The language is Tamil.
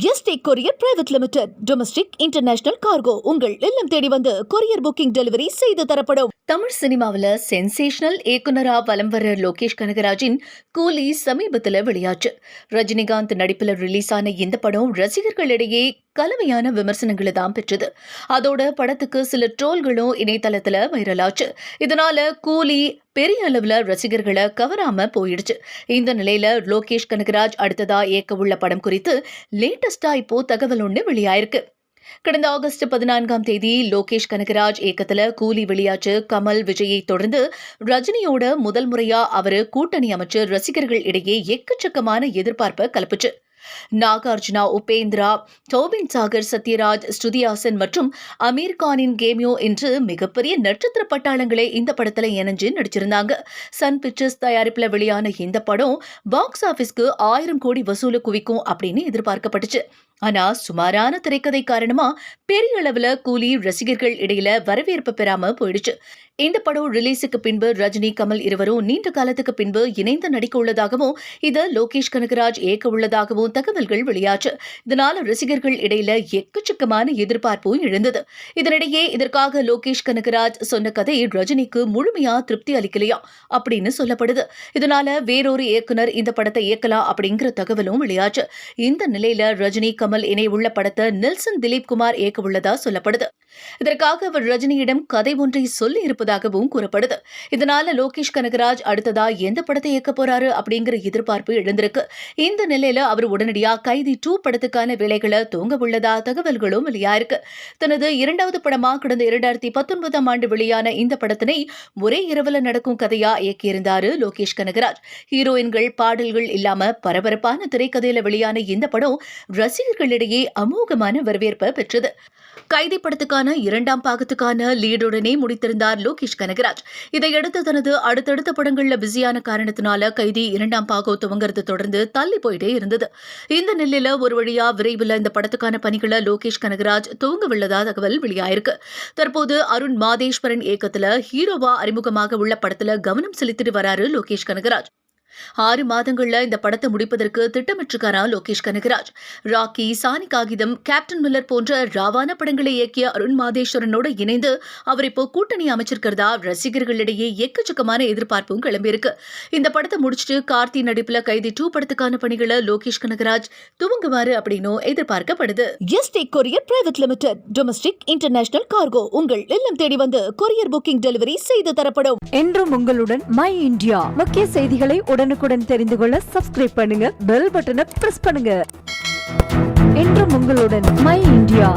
Yesterday courier private limited. Domestic international cargo உங்கள் இல்லம் தேடி வந்து கொரியர் புக்கிங் டெலிவரி செய்து தரப்படும். தமிழ் சினிமாவில் சென்சேஷனல் இயக்குனரா வலம் வர லோகேஷ் கனகராஜின் கூலி சமீபத்தில் வெளியாச்சு. ரஜினிகாந்த் நடிப்பில் ரிலீஸ் ஆன இந்த படம் ரசிகர்களிடையே கலவையான விமர்சனங்களை தான் பெற்றது. அதோட படத்துக்கு சில ட்ரோல்களும் இணையதளத்துல வைரலாச்சு. இதனால கூலி பெரிய அளவுல ரசிகர்களை கவராம போயிடுச்சு. இந்த நிலையில லோகேஷ் கனகராஜ் அடுத்ததா இயக்க உள்ள படம் குறித்து லேட்டஸ்டா இப்போ தகவல் ஒன்று வெளியாயிருக்கு. கடந்த ஆகஸ்ட் 14 லோகேஷ் கனகராஜ் இயக்கத்துல கூலி வெளியாச்சு. கமல், விஜயை தொடர்ந்து ரஜினியோட முதல் முறையா அவரு கூட்டணி அமைச்சு ரசிகர்கள் இடையே எக்கச்சக்கமான எதிர்பார்ப்பை கலப்புச்சு. நாகார்ஜுனா, உபேந்திரா, டோபின் சாகர், சத்யராஜ், ஸ்ருதிஹாசன் மற்றும் அமீர் கானின் கேமியோ என்று மிகப்பெரிய நட்சத்திர பட்டாளங்களே இந்த படத்துல இணைஞ்சு நடிச்சிருந்தாங்க. சன் பிக்சர்ஸ் தயாரிப்புல வெளியான இந்த படம் பாக்ஸ் ஆபீஸ்க்கு 1000 கோடி வசூல குவிக்கும் அப்படின்னு எதிர்பார்க்கப்பட்டுச்சு. ஆனா சுமாரான திரைக்கதை காரணமா பெரிய அளவுல கூலி ரசிகர்கள் இடையில வரவேற்பு பெறாம போயிடுச்சு. இந்த படம் ரிலீஸுக்கு பின்பு ரஜினி, கமல் இருவரும் நீண்ட காலத்துக்கு பின்பு இணைந்து நடிக்க உள்ளதாகவும் இதை லோகேஷ் கனகராஜ் இயக்க உள்ளதாகவும் தகவல்கள் வெளியாச்சு. இதனால ரசிகர்கள் இடையில எக்கச்சக்கமான எதிர்பார்ப்பும் எழுந்தது. இதனிடையே இதற்காக லோகேஷ் கனகராஜ் சொன்ன கதை ரஜினிக்கு முழுமையா திருப்தி அளிக்கலையா அப்படின்னு சொல்லப்படுது. இதனால வேறொரு இயக்குனர் இந்த படத்தை இயக்கலாம் அப்படிங்கிற தகவலும் வெளியாச்சு. இந்த நிலையில ரஜினி, கமல் இணையுள்ள படத்தை நெல்சன் திலீப் குமார் இயக்க உள்ளதா சொல்லப்படுது. இதற்காக அவர் ரஜினியிடம் கதை ஒன்றை சொல்லி இருப்பதாகவும் கூறப்படுது. இதனால லோகேஷ் கனகராஜ் அடுத்ததா எந்த படத்தை இயக்க போறாரு அப்படிங்கிற எதிர்பார்ப்பு எழுந்திருக்கு. இந்த நிலையில அவர் உடனடியா கைதி 2 படத்துக்கான வேலைகளை துவங்க உள்ளதா தகவல்களும் வெளியாயிருக்கு. தனது 2வது படமா கடந்த 2019 ஆண்டு வெளியான இந்த படத்தினை ஒரே இரவுல நடக்கும் கதையா இயக்கியிருந்தாரு லோகேஷ் கனகராஜ். ஹீரோயின்கள், பாடல்கள் இல்லாம பரபரப்பான திரைக்கதையில வெளியான இந்த படம் ரசிகர்களிடையே அமோகமான வரவேற்பை பெற்றது. கைதி படத்துக்கான 2ஆம் பாகத்துக்கான லீடுடனே முடித்திருந்தார் லோகேஷ் கனகராஜ். இதையடுத்து தனது அடுத்தடுத்த படங்கள்ல பிஸியான காரணத்தினால கைதி 2ஆம் பாகம் துவங்குறது தொடர்ந்து தள்ளி போயிட்டே இருந்தது. இந்த நிலையில ஒரு வழியா விரைவில் இந்த படத்துக்கான பணிகளை லோகேஷ் கனகராஜ் துவங்க உள்ளதா தகவல் வெளியாயிருக்கு. தற்போது அருண் மாதேஸ்வரன் இயக்கத்துல ஹீரோவா அறிமுகமாக உள்ள படத்துல கவனம் செலுத்திட்டு வராரு லோகேஷ் கனகராஜ். 6 மாதங்கள்ல இந்த படத்தை முடிப்பதற்கு திட்டமிட்டிருக்காரா லோகேஷ் கனகராஜ். ராக்கி, சாணி காகிதம், கேப்டன் மில்லர் போன்ற ராவான படங்களை இயக்கிய அருண் மாதேஸ்வரனோட இணைந்து அவர் இப்போ கூட்டணி அமைச்சிருக்கிறதா ரசிகர்களிடையே எக்கச்சக்கமான எதிர்பார்ப்பும் கிளம்பியிருக்கு. இந்த படத்தை முடிச்சுட்டு கார்த்தி நடிப்புல கைதி 2 படத்துக்கான பணிகளை லோகேஷ் கனகராஜ் துவங்குவாரு அப்படின்னு எதிர்பார்க்கப்படுது. Yesterday courier private limited. Domestic international cargo உங்கள் இல்லம் தேடி வந்து கொரியர் புக்கிங் டெலிவரி செய்து தரப்படும். என்றும் உங்களுடன் மை இந்தியா. முக்கிய செய்திகளை உடனுக்குடன் தெரிந்து கொள்ள சப்ஸ்கிரைப் பண்ணுங்க, பெல் பட்டனை பிரஸ் பண்ணுங்க. என்றும் உங்களுடன் மை இந்தியா.